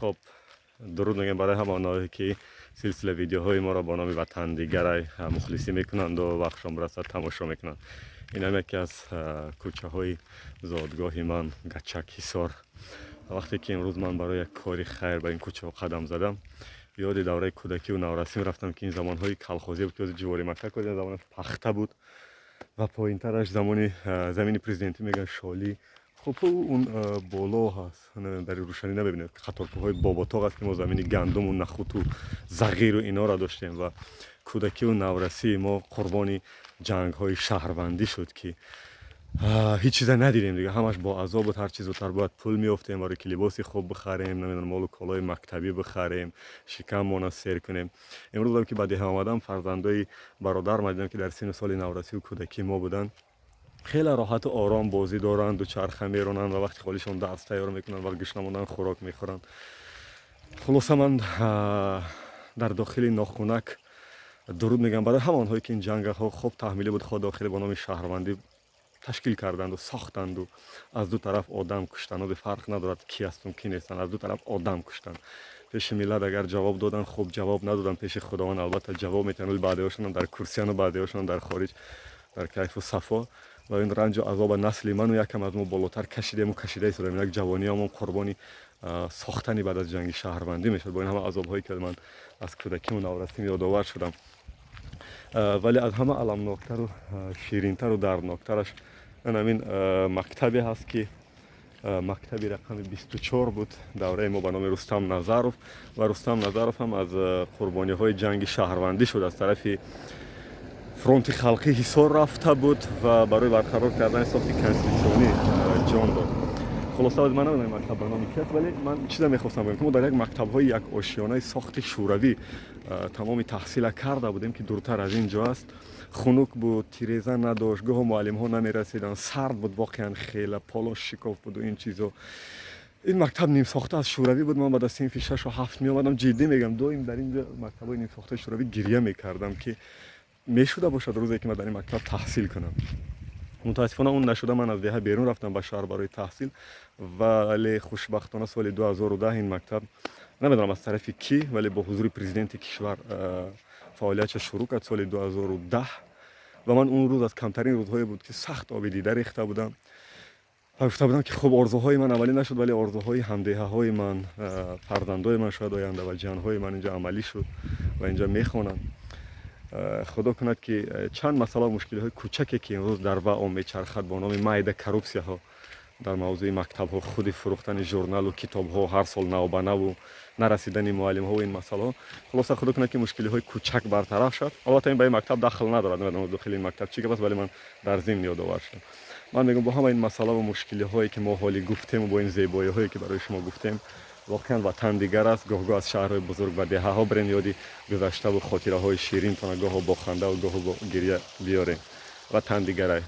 خب درود میگم برای همانایی که سلسله ویدیوهای ما را با نام وطن دیگر مخلصی میکنند و وقتشان برسد تماشا میکنند. این هم یکی از کوچه های زادگاه من، گچک حصار. وقتی که امروز من برای یک کاری خیر به این کوچه ها قدم زدم، یاد دوره کودکی و نورسیم رفتم که این زمان های کلخوزی بود که جواری مکتب کردن، زمان پخته بود و پایین ترش زمین پرزیدنتی میگن شالی. خب اون بالا هست در روشنی نبینید، خطرپوهای باباتاق است که ما زمین گندم و نخود و زغیر و اینا را داشتیم و کودکی و نورسی ما قربانی جنگ های شهروندی شد که هیچ چیز ندیدیم دیگه، همش با عذاب و هر چیز زودتر باید پول میافتیم برای که لباسی خوب بخریم، نمیدونم مال و کالای مکتبی بخریم، شکم مون سیر کنیم. امروز هم که بعد آمدم فرزندای برادر دیدم که در سن سال نورسی و کودکی ما بودن، خیلی راحت و آرام بازی دارند و چرخه میرونند و وقتی خالیشون درس تیار میکنن و گشت نموندن خوراک میخورن. خلاصه من در داخل ناخونک درود میگم برای همان هایی که این جنگ ها خوب تحمیلی بود، خود داخل با نام شهروندی تشکیل کردند و ساختند و از دو طرف آدم کشتند و فرق ندارد کی هستن کی نیستن، از دو طرف آدم کشتند. پیش ملت اگر جواب دادن خوب، جواب ندادن پیش خداوند البته جواب میتونن، ولی بعدیاشون در کرسیان و بعدیاشون در خارج در کیف و صفا و این رنج و عذاب نسل من و یکم از ما بالاتر کشیدیم و کشیده ایستادیم. یک جوانی هم قربانی ساختنی بعد از جنگ شهروندی میشد. با این همه عذاب هایی که من از کودکی و نورسیم یادآور شدم، ولی از همه علمناکتر و شیرینتر و دردناکترش این مکتبی هست که مکتبی رقم 24 بود دوره ما به نام رستم نظروف و رستم نظروف هم از قربانی های جنگ شهروندی شد، از طرف فرونت خلقی حصار رفته بود و برای برقرار کردن ساخت کنستیتوشنی جان داد. خلاصه من نمیدونم مکتب به نام چیست، ولی من چیزا میخواستم بگم که ما در یک مکتب های یک آشیانه ساخت شوروی تمام تحصیل کرده بودیم که دورتر از اینجا است. خنک بود، تیریزه نداشت، گاه معلم ها نمیرسیدن، سرد بود، واقعا خیلی پالاش شکاف بود و این چیزا. این مکتب نیم ساخته از شوروی بود. من بعد از صنف 6 و 7 می اومدم، جدی میگم دائم در اینجا مکتبای نیم ساخته شوروی گریه میکردم که میشوده باشد روزی که من در این مکتب تحصیل کنم. متاسفانه اون نشده، من از دهه بیرون رفتم به شهر برای تحصیل، ولی خوشبختانه سال 2010 این مکتب نمیدونم از طرف کی ولی با حضور پرزیدنت کشور فعالیت شروع کرد سال 2010 و من اون روز از کمترین روزهای بود که سخت آب دیده ریخته بودم. گفته بودم که خب آرزوهای من عملی نشد ولی آرزوهای همدیه های من، فرزندای من شاید آینده و جنهای من اینجا عملی شد و اینجا میخوانم. خدا کند که چند مسئله مشکلی های کوچکی که امروز در وعام میچرخد با نام معده کروپسیا ها در موضوع مکتب ها، خود فروختن ژورنال و کتاب ها هر سال نو به نو و نرسیدن معلم ها و این مسئله ها، خلاص خدا کند که مشکلی های کوچک برطرف شد. البته این به این مکتب دخل ندارد، نمیدونم داخل این مکتب چی است، ولی من در ضمن یادآور شدم. من میگم با همه این مسئله و مشکلی هایی که ما حالی گفتیم و با این زیبایی هایی که برای شما گفتیم، واقعا وطن دیگر است. گاه از شهرهای بزرگ و دهه ها برین یادی گذشته و خاطره های شیرین تان، گاه با خنده و گاه با گریه بیارین. وطن دیگر است.